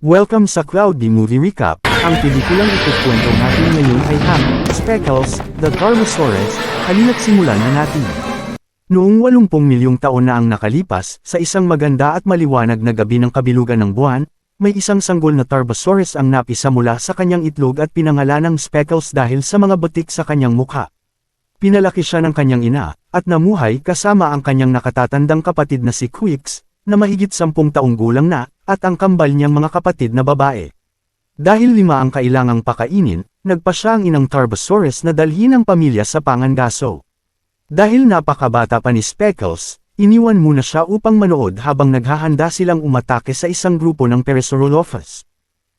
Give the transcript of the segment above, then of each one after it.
Welcome sa Cloudy Movie Recap. Ang pelikulang ikukwento natin ngayon ay Hank, Speckles, the Tarbosaurus. Halina't simulan na natin. Noong 80 milyong taon na ang nakalipas, sa isang maganda at maliwanag na gabi ng kabilugan ng buwan, may isang sanggol na Tarbosaurus ang napisa mula sa kanyang itlog at pinangalanang Speckles dahil sa mga butik sa kanyang mukha. Pinalaki siya ng kanyang ina, at namuhay kasama ang kanyang nakatatandang kapatid na si Quicks, na mahigit 10 taong gulang na, at ang kambal niyang mga kapatid na babae. Dahil 5 ang kailangang pakainin, nagpasya ang inang Tarbosaurus na dalhin ang pamilya sa pangangaso. Dahil napakabata pa ni Speckles, iniwan muna siya upang manood habang naghahanda silang umatake sa isang grupo ng Parasaurolophus.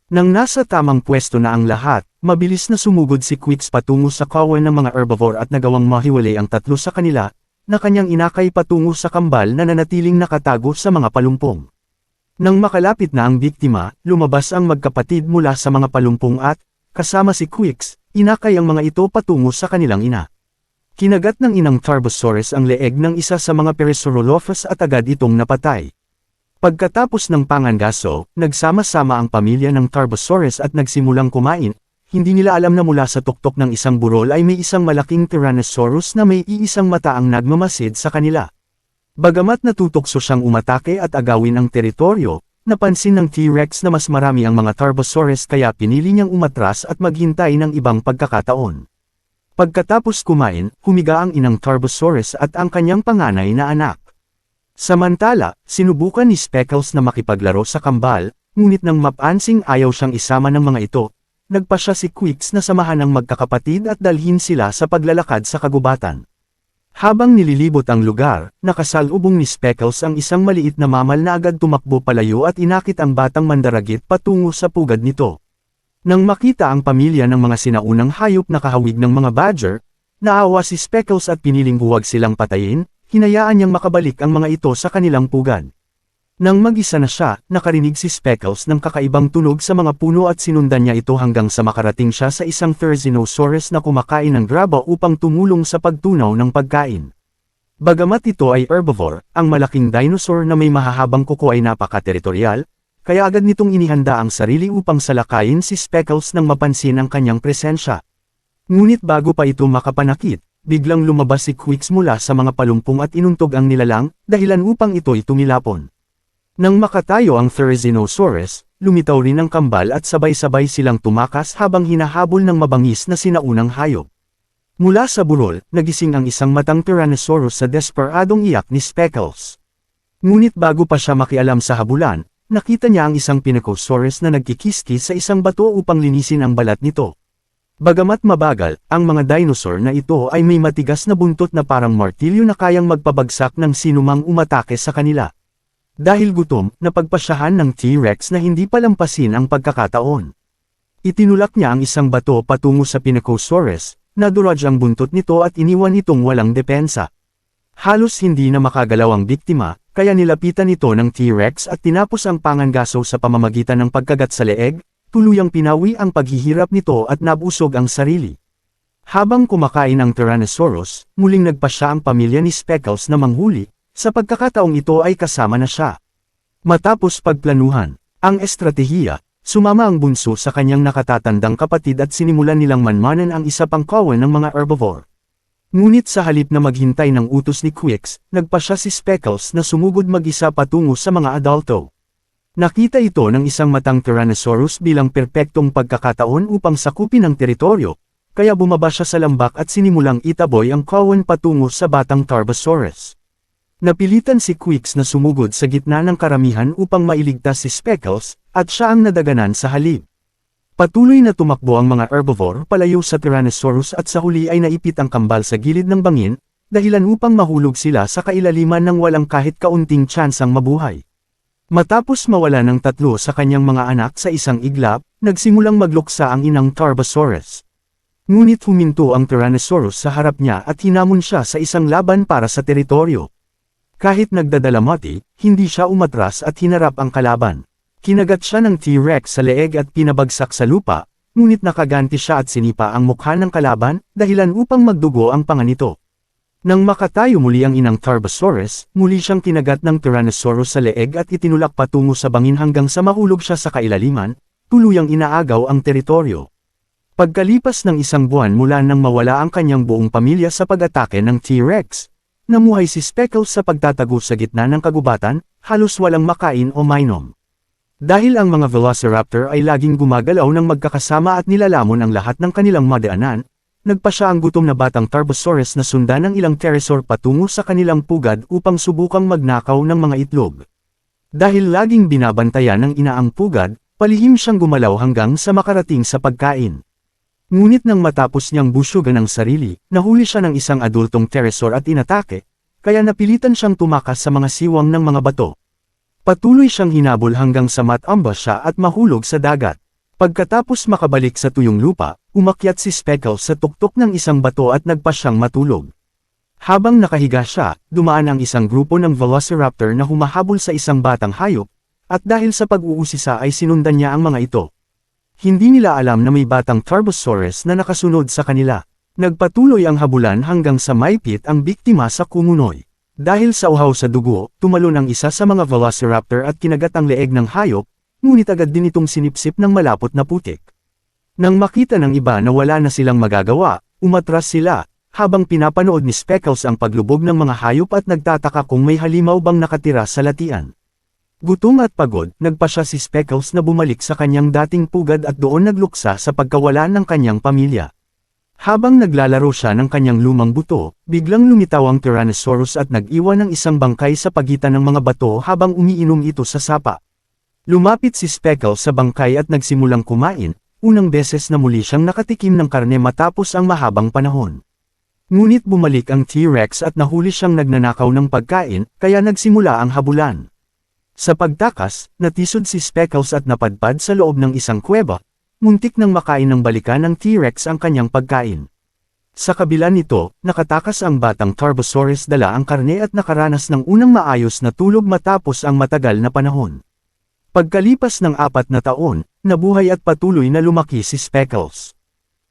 Nang nasa tamang pwesto na ang lahat, mabilis na sumugod si Quicks patungo sa kawan ng mga herbivore at nagawang mahiwalay ang tatlo sa kanila, na kanyang inakay patungo sa kambal na nanatiling nakatago sa mga palumpong. Nang makalapit na ang biktima, lumabas ang magkapatid mula sa mga palumpong at, kasama si Quicks, inakay ang mga ito patungo sa kanilang ina. Kinagat ng inang Tarbosaurus ang leeg ng isa sa mga Parasaurolophus at agad itong napatay. Pagkatapos ng pangangaso, nagsama-sama ang pamilya ng Tarbosaurus at nagsimulang kumain. Hindi nila alam na mula sa tuktok ng isang burol ay may isang malaking Tyrannosaurus na may iisang mata ang nagmamasid sa kanila. Bagamat natutokso siyang umatake at agawin ang teritoryo, napansin ng T-Rex na mas marami ang mga Tarbosaurus kaya pinili niyang umatras at maghintay ng ibang pagkakataon. Pagkatapos kumain, humiga ang inang Tarbosaurus at ang kanyang panganay na anak. Samantala, sinubukan ni Speckles na makipaglaro sa kambal, ngunit nang mapansing ayaw siyang isama ng mga ito, nagpasya si Quicks na samahan ng magkakapatid at dalhin sila sa paglalakad sa kagubatan. Habang nililibot ang lugar, nakasalubong ni Speckles ang isang maliit na mamal na agad tumakbo palayo at inakit ang batang mandaragit patungo sa pugad nito. Nang makita ang pamilya ng mga sinaunang hayop na kahawig ng mga badger, naawa si Speckles at piniling huwag silang patayin, hinayaan niyang makabalik ang mga ito sa kanilang pugad. Nang mag-isa na siya, nakarinig si Speckles ng kakaibang tunog sa mga puno at sinundan niya ito hanggang sa makarating siya sa isang Therizinosaurus na kumakain ng graba upang tumulong sa pagtunaw ng pagkain. Bagamat ito ay herbivore, ang malaking dinosaur na may mahahabang kuko ay napaka-teritorial, kaya agad nitong inihanda ang sarili upang salakayin si Speckles nang mapansin ang kanyang presensya. Ngunit bago pa ito makapanakit, biglang lumabas si Quicks mula sa mga palumpong at inuntog ang nilalang, dahilan upang ito'y tumilapon. Nang makatayo ang Therizinosaurus, lumitaw rin ang kambal at sabay-sabay silang tumakas habang hinahabol ng mabangis na sinaunang hayop. Mula sa burol, nagising ang isang matang Tyrannosaurus sa desperadong iyak ni Speckles. Ngunit bago pa siya makialam sa habulan, nakita niya ang isang Pinacosaurus na nagkikiskis sa isang bato upang linisin ang balat nito. Bagamat mabagal, ang mga dinosaur na ito ay may matigas na buntot na parang martilyo na kayang magpabagsak ng sinumang umatake sa kanila. Dahil gutom, napagpasyahan ng T-Rex na hindi palampasin ang pagkakataon. Itinulak niya ang isang bato patungo sa Pinacosaurus, naduraj ang buntot nito at iniwan itong walang depensa. Halos hindi na makagalaw ang biktima, kaya nilapitan ito ng T-Rex at tinapos ang pangangaso sa pamamagitan ng pagkagat sa leeg, tuluyang pinawi ang paghihirap nito at nabusog ang sarili. Habang kumakain ang Tyrannosaurus, muling nagpasya ang pamilya ni Speckles na manghuli. Sa pagkakataong ito ay kasama na siya. Matapos pagplanuhan ang estratehiya, sumama ang bunso sa kanyang nakatatandang kapatid at sinimulan nilang manmanan ang isa pang kawan ng mga herbivore. Ngunit sa halip na maghintay ng utos ni Quicks, nagpasya si Speckles na sumugod mag-isa patungo sa mga adulto. Nakita ito ng isang matang Tyrannosaurus bilang perpektong pagkakataon upang sakupin ang teritoryo, kaya bumaba siya sa lambak at sinimulang itaboy ang kawan patungo sa batang Tarbosaurus. Napilitan si Quicks na sumugod sa gitna ng karamihan upang mailigtas si Speckles, at siya ang nadaganan sa halip. Patuloy na tumakbo ang mga herbivore palayo sa Tyrannosaurus at sa huli ay naipit ang kambal sa gilid ng bangin, dahilan upang mahulog sila sa kailaliman ng walang kahit kaunting tsansang mabuhay. Matapos mawala ng tatlo sa kanyang mga anak sa isang iglap, nagsimulang magluksa ang inang Tarbosaurus. Ngunit huminto ang Tyrannosaurus sa harap niya at hinamon siya sa isang laban para sa teritoryo. Kahit nagdadalamati, hindi siya umatras at hinarap ang kalaban. Kinagat siya ng T-Rex sa leeg at pinabagsak sa lupa, ngunit nakaganti siya at sinipa ang mukha ng kalaban, dahilan upang magdugo ang panga nito. Nang makatayo muli ang inang Tarbosaurus, muli siyang kinagat ng Tyrannosaurus sa leeg at itinulak patungo sa bangin hanggang sa mahulog siya sa kailaliman, tuluyang inaagaw ang teritoryo. Pagkalipas ng isang buwan mula nang mawala ang kanyang buong pamilya sa pag-atake ng T-Rex, namuhay si Speckles sa pagtatago sa gitna ng kagubatan, halos walang makain o mainom. Dahil ang mga Velociraptor ay laging gumagalaw ng magkakasama at nilalamon ang lahat ng kanilang madaanan, nagpa siya ang gutom na batang Tarbosaurus na sundan ng ilang pterosaur patungo sa kanilang pugad upang subukang magnakaw ng mga itlog. Dahil laging binabantayan ng ina ang pugad, palihim siyang gumalaw hanggang sa makarating sa pagkain. Ngunit nang matapos niyang busyugan ang sarili, nahuli siya ng isang adultong pterosaur at inatake, kaya napilitan siyang tumakas sa mga siwang ng mga bato. Patuloy siyang hinabol hanggang sa matambush siya at mahulog sa dagat. Pagkatapos makabalik sa tuyong lupa, umakyat si Speckles sa tuktok ng isang bato at nagpa siyang matulog. Habang nakahiga siya, dumaan ang isang grupo ng Velociraptor na humahabol sa isang batang hayop, at dahil sa pag-uusisa ay sinundan niya ang mga ito. Hindi nila alam na may batang Tarbosaurus na nakasunod sa kanila. Nagpatuloy ang habulan hanggang sa maipit ang biktima sa kumunoy. Dahil sa uhaw sa dugo, tumalon ang isa sa mga Velociraptor at kinagat ang leeg ng hayop, ngunit agad din itong sinipsip ng malapot na putik. Nang makita ng iba na wala na silang magagawa, umatras sila, habang pinapanood ni Speckles ang paglubog ng mga hayop at nagtataka kung may halimaw bang nakatira sa latian. Gutom at pagod, nagpa siya si Speckles na bumalik sa kanyang dating pugad at doon nagluksa sa pagkawala ng kanyang pamilya. Habang naglalaro siya ng kanyang lumang buto, biglang lumitaw ang Tyrannosaurus at nag-iwan ng isang bangkay sa pagitan ng mga bato habang umiinom ito sa sapa. Lumapit si Speckles sa bangkay at nagsimulang kumain, unang beses na muli siyang nakatikim ng karne matapos ang mahabang panahon. Ngunit bumalik ang T-Rex at nahuli siyang nagnanakaw ng pagkain, kaya nagsimula ang habulan. Sa pagtakas, natisod si Speckles at napadpad sa loob ng isang kuweba, muntik nang makain ng balikan ng T-Rex ang kanyang pagkain. Sa kabila nito, nakatakas ang batang Tarbosaurus dala ang karne at nakaranas ng unang maayos na tulog matapos ang matagal na panahon. Pagkalipas ng 4 na taon, nabuhay at patuloy na lumaki si Speckles.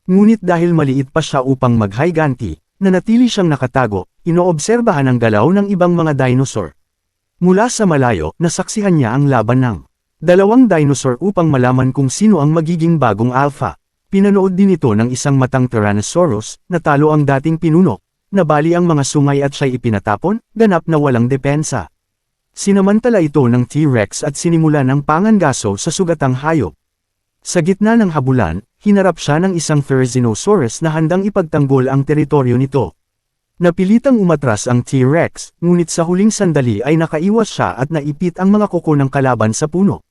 Ngunit dahil maliit pa siya upang maghiganti, nanatili siyang nakatago, inoobserbahan ang galaw ng ibang mga dinosaur. Mula sa malayo, nasaksihan niya ang laban ng dalawang dinosaur upang malaman kung sino ang magiging bagong alpha. Pinanood din ito ng isang matang Tyrannosaurus, natalo ang dating pinuno, nabali ang mga sungay at siya'y ipinatapon, ganap na walang depensa. Sinamantala ito ng T-Rex at sinimula ng pangangaso sa sugatang hayop. Sa gitna ng habulan, hinarap siya ng isang Therizinosaurus na handang ipagtanggol ang teritoryo nito. Napilitang umatras ang T-Rex, ngunit sa huling sandali ay nakaiwas siya at naipit ang mga kuko ng kalaban sa puno.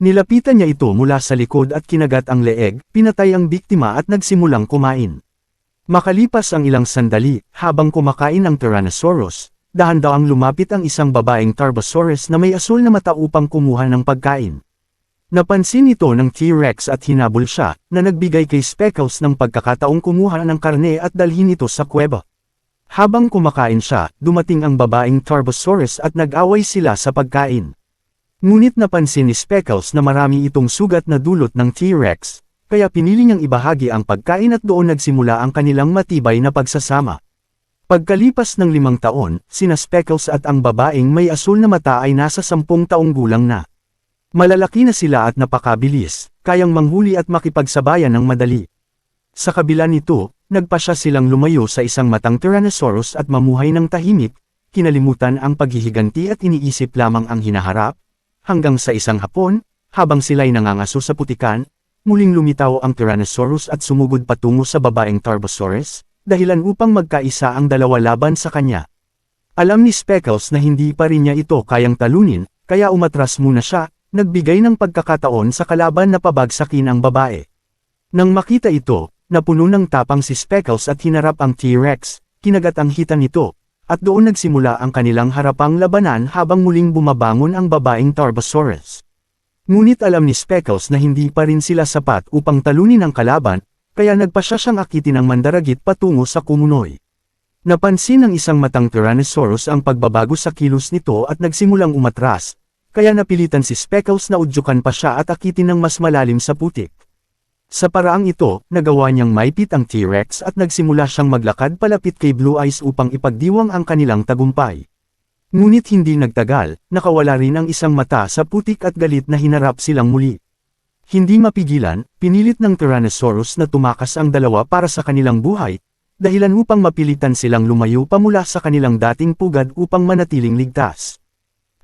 Nilapitan niya ito mula sa likod at kinagat ang leeg, pinatay ang biktima at nagsimulang kumain. Makalipas ang ilang sandali, habang kumakain ang Tyrannosaurus, dahan-dahang lumapit ang isang babaeng Tarbosaurus na may asul na mata upang kumuha ng pagkain. Napansin ito ng T-Rex at hinabol siya, na nagbigay kay Speckles ng pagkakataong kumuha ng karne at dalhin ito sa kuweba. Habang kumakain siya, dumating ang babaeng Tarbosaurus at nag-away sila sa pagkain. Ngunit napansin ni Speckles na marami itong sugat na dulot ng T-Rex, kaya pinili niyang ibahagi ang pagkain at doon nagsimula ang kanilang matibay na pagsasama. Pagkalipas ng 5 taon, sina Speckles at ang babaeng may asul na mata ay nasa 10 taong gulang na. Malalaki na sila at napakabilis, kayang manghuli at makipagsabayan ng madali. Sa kabila nito, nagpasya silang lumayo sa isang matang Tyrannosaurus at mamuhay ng tahimik, kinalimutan ang paghihiganti at iniisip lamang ang hinaharap, hanggang sa isang hapon, habang sila'y nangangaso sa putikan, muling lumitaw ang Tyrannosaurus at sumugod patungo sa babaeng Tarbosaurus, dahilan upang magkaisa ang dalawa laban sa kanya. Alam ni Speckles na hindi pa rin niya ito kayang talunin, kaya umatras muna siya, nagbigay ng pagkakataon sa kalaban na pabagsakin ang babae. Nang makita ito, napuno ng tapang si Speckles at hinarap ang T-Rex, kinagat ang hita nito, at doon nagsimula ang kanilang harapang labanan habang muling bumabangon ang babaeng Tarbosaurus. Ngunit alam ni Speckles na hindi pa rin sila sapat upang talunin ang kalaban, kaya nagpasya siyang akitin ng mandaragit patungo sa kumunoy. Napansin ng isang matang Tyrannosaurus ang pagbabago sa kilos nito at nagsimulang umatras, kaya napilitan si Speckles na udyukan pa siya at akitin ng mas malalim sa putik. Sa paraang ito, nagawa niyang maipit ang T-Rex at nagsimula siyang maglakad palapit kay Blue Eyes upang ipagdiwang ang kanilang tagumpay. Ngunit hindi nagtagal, nakawala rin ang isang mata sa putik at galit na hinarap silang muli. Hindi mapigilan, pinilit ng Tyrannosaurus na tumakas ang dalawa para sa kanilang buhay, dahilan upang mapilitan silang lumayo pa mula sa kanilang dating pugad upang manatiling ligtas.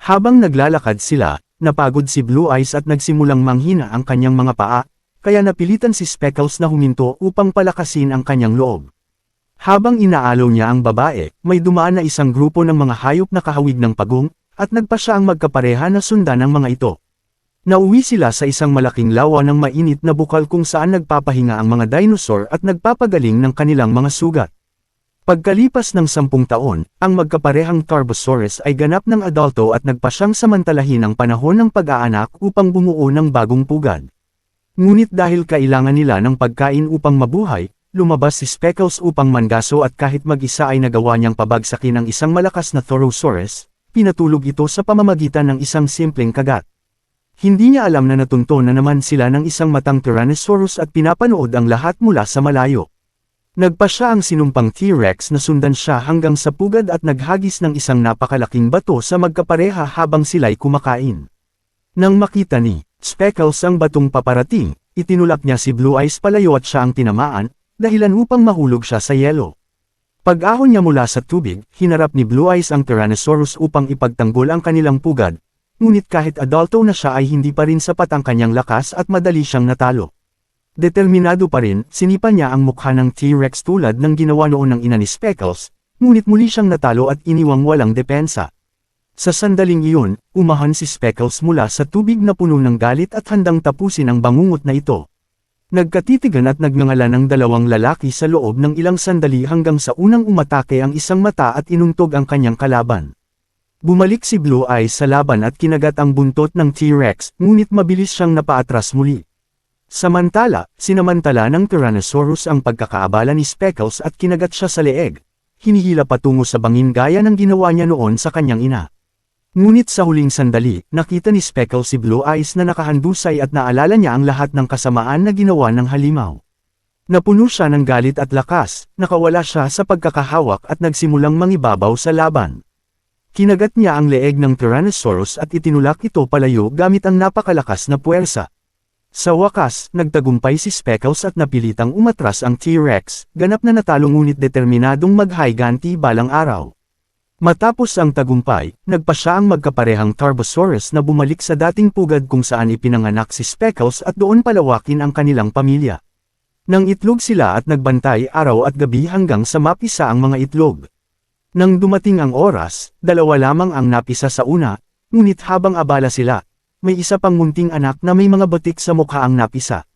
Habang naglalakad sila, napagod si Blue Eyes at nagsimulang manghina ang kanyang mga paa, kaya napilitan si Speckles na huminto upang palakasin ang kanyang loob. Habang inaalaw niya ang babae, may dumaan na isang grupo ng mga hayop na kahawig ng pagong, at nagpa siya ang magkapareha na sundan ng mga ito. Nauwi sila sa isang malaking lawa ng mainit na bukal kung saan nagpapahinga ang mga dinosaur at nagpapagaling ng kanilang mga sugat. Pagkalipas ng 10 taon, ang magkaparehang Tarbosaurus ay ganap ng adulto at nagpa siyang samantalahin ang panahon ng pag-aanak upang bumuo ng bagong pugad. Ngunit dahil kailangan nila ng pagkain upang mabuhay, lumabas si Speckles upang mangaso at kahit mag-isa ay nagawa niyang pabagsakin ang isang malakas na Thorasaurus, pinatulog ito sa pamamagitan ng isang simpleng kagat. Hindi niya alam na natunto na naman sila ng isang matang Tyrannosaurus at pinapanood ang lahat mula sa malayo. Nagpa siya ang sinumpang T-Rex na sundan siya hanggang sa pugad at naghagis ng isang napakalaking bato sa magkapareha habang sila'y kumakain. Nang makita ni Speckles ang batong paparating, itinulak niya si Blue Eyes palayo at siya ang tinamaan, dahilan upang mahulog siya sa yelo. Pag-ahon niya mula sa tubig, hinarap ni Blue Eyes ang Tyrannosaurus upang ipagtanggol ang kanilang pugad, ngunit kahit adulto na siya ay hindi pa rin sapat ang kanyang lakas at madali siyang natalo. Determinado pa rin, sinipa niya ang mukha ng T-Rex tulad ng ginawa noon ng ina ni Speckles, ngunit muli siyang natalo at iniwang walang depensa. Sa sandaling iyon, umahan si Speckles mula sa tubig na puno ng galit at handang tapusin ang bangungot na ito. Nagkatitigan at nagngangalan ang dalawang lalaki sa loob ng ilang sandali hanggang sa unang umatake ang isang mata at inuntog ang kanyang kalaban. Bumalik si Blue Eyes sa laban at kinagat ang buntot ng T-Rex, ngunit mabilis siyang napaatras muli. Samantala, sinamantala ng Tyrannosaurus ang pagkakaabala ni Speckles at kinagat siya sa leeg. Hinihila patungo sa bangin gaya ng ginawa niya noon sa kanyang ina. Ngunit sa huling sandali, nakita ni Speckles si Blue Eyes na nakahandusay at naalala niya ang lahat ng kasamaan na ginawa ng halimaw. Napuno siya ng galit at lakas, nakawala siya sa pagkakahawak at nagsimulang mangibabaw sa laban. Kinagat niya ang leeg ng Tyrannosaurus at itinulak ito palayo gamit ang napakalakas na puwersa. Sa wakas, nagtagumpay si Speckles at napilitang umatras ang T-Rex, ganap na natalo ngunit determinadong mag-higanti balang araw. Matapos ang tagumpay, nagpa siya ang magkaparehang Tarbosaurus na bumalik sa dating pugad kung saan ipinanganak si Speckles at doon palawakin ang kanilang pamilya. Nang itlog sila at nagbantay araw at gabi hanggang sa mapisa ang mga itlog. Nang dumating ang oras, dalawa lamang ang napisa sa una, ngunit habang abala sila, may isa pang munting anak na may mga batik sa mukha ang napisa.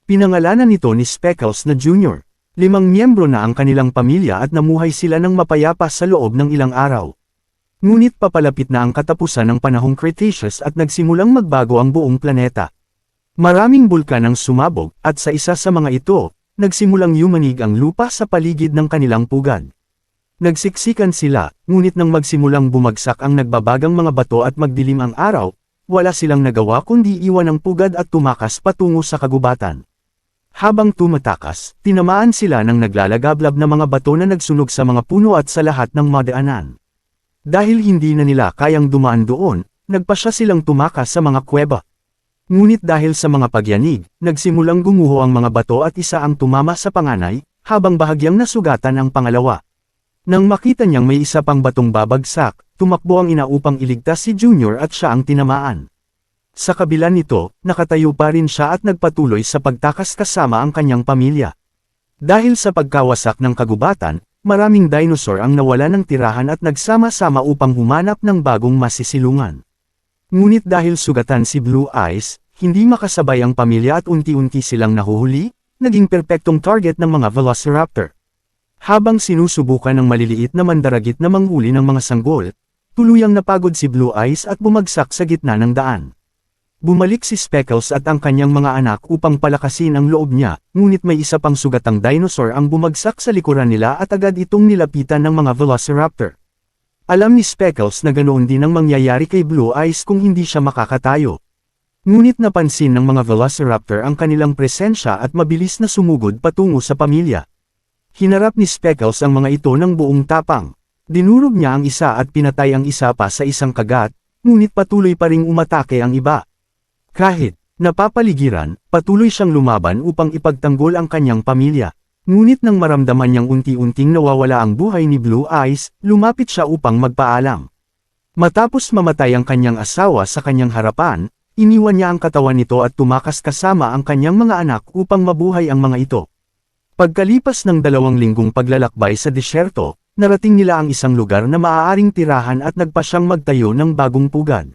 Pinangalanan nito ni Speckles na Jr. 5 miyembro na ang kanilang pamilya at namuhay sila ng mapayapa sa loob ng ilang araw. Ngunit papalapit na ang katapusan ng panahong Cretaceous at nagsimulang magbago ang buong planeta. Maraming bulkan ang sumabog, at sa isa sa mga ito, nagsimulang yumanig ang lupa sa paligid ng kanilang pugad. Nagsiksikan sila, ngunit nang magsimulang bumagsak ang nagbabagang mga bato at magdilim ang araw, wala silang nagawa kundi iwan ang pugad at tumakas patungo sa kagubatan. Habang tumatakas, tinamaan sila ng naglalagablab na mga bato na nagsunog sa mga puno at sa lahat ng madaanan. Dahil hindi na nila kayang dumaan doon, nagpasya silang tumakas sa mga kuweba. Ngunit dahil sa mga pagyanig, nagsimulang gumuho ang mga bato at isa ang tumama sa panganay, habang bahagyang nasugatan ang pangalawa. Nang makita niyang may isa pang batong babagsak, tumakbo ang ina upang iligtas si Junior at siya ang tinamaan. Sa kabila nito, nakatayo pa rin siya at nagpatuloy sa pagtakas kasama ang kanyang pamilya. Dahil sa pagkawasak ng kagubatan, maraming dinosaur ang nawala ng tirahan at nagsama-sama upang humanap ng bagong masisilungan. Ngunit dahil sugatan si Blue Eyes, hindi makasabay ang pamilya at unti-unti silang nahuhuli, naging perpektong target ng mga Velociraptor. Habang sinusubukan ng maliliit na mandaragit na manghuli ng mga sanggol, tuluyang napagod si Blue Eyes at bumagsak sa gitna ng daan. Bumalik si Speckles at ang kanyang mga anak upang palakasin ang loob niya, ngunit may isa pang sugatang dinosaur ang bumagsak sa likuran nila at agad itong nilapitan ng mga Velociraptor. Alam ni Speckles na ganoon din ang mangyayari kay Blue Eyes kung hindi siya makakatayo. Ngunit napansin ng mga velociraptor ang kanilang presensya at mabilis na sumugod patungo sa pamilya. Hinarap ni Speckles ang mga ito ng buong tapang. Dinurog niya ang isa at pinatay ang isa pa sa isang kagat, ngunit patuloy pa ring umatake ang iba. Kahit napapaligiran, patuloy siyang lumaban upang ipagtanggol ang kanyang pamilya. Ngunit nang maramdaman niyang unti-unting nawawala ang buhay ni Blue Eyes, lumapit siya upang magpaalam. Matapos mamatay ang kanyang asawa sa kanyang harapan, iniwan niya ang katawan nito at tumakas kasama ang kanyang mga anak upang mabuhay ang mga ito. Pagkalipas ng 2 linggong paglalakbay sa disyerto, narating nila ang isang lugar na maaaring tirahan at nagpa siyang magtayo ng bagong pugad.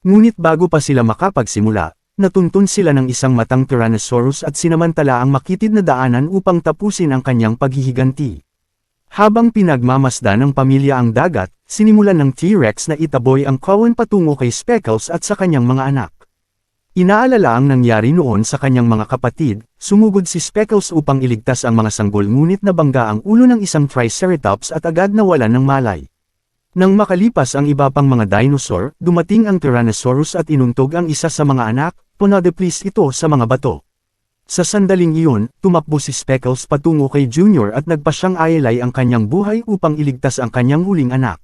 Ngunit bago pa sila makapagsimula, natuntun sila ng isang matang Tyrannosaurus at sinamantala ang makitid na daanan upang tapusin ang kanyang paghihiganti. Habang pinagmamasdan ng pamilya ang dagat, sinimulan ng T-Rex na itaboy ang kawan patungo kay Speckles at sa kanyang mga anak. Inaalala ang nangyari noon sa kanyang mga kapatid, sumugod si Speckles upang iligtas ang mga sanggol ngunit nabangga ang ulo ng isang Triceratops at agad nawalan ng malay. Nang makalipas ang iba pang mga dinosaur, dumating ang Tyrannosaurus at inuntog ang isa sa mga anak, pinadeplis ito sa mga bato. Sa sandaling iyon, tumakbo si Speckles patungo kay Junior at nagpa siyang ayalay ang kanyang buhay upang iligtas ang kanyang huling anak.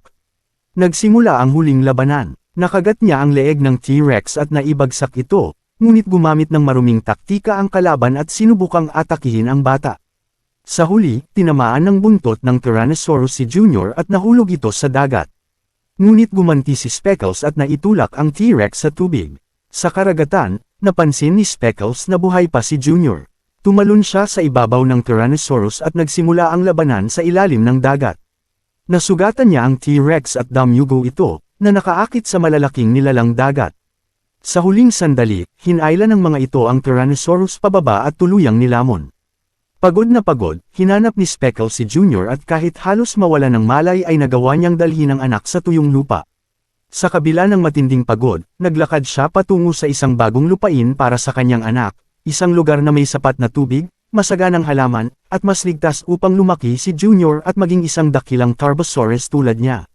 Nagsimula ang huling labanan. Nakagat niya ang leeg ng T-Rex at naibagsak ito, ngunit gumamit ng maruming taktika ang kalaban at sinubukang atakihin ang bata. Sa huli, tinamaan ng buntot ng Tyrannosaurus si Junior at nahulog ito sa dagat. Ngunit gumanti si Speckles at naitulak ang T-Rex sa tubig. Sa karagatan, napansin ni Speckles na buhay pa si Junior. Tumalon siya sa ibabaw ng Tyrannosaurus at nagsimula ang labanan sa ilalim ng dagat. Nasugatan niya ang T-Rex at damyugo ito, na nakaakit sa malalaking nilalang dagat. Sa huling sandali, hinayla ng mga ito ang Tyrannosaurus pababa at tuluyang nilamon. Pagod na pagod, hinanap ni Speckles si Junior at kahit halos mawala ng malay ay nagawa niyang dalhin ang anak sa tuyong lupa. Sa kabila ng matinding pagod, naglakad siya patungo sa isang bagong lupain para sa kanyang anak, isang lugar na may sapat na tubig, masaganang halaman, at mas ligtas upang lumaki si Junior at maging isang dakilang Tarbosaurus tulad niya.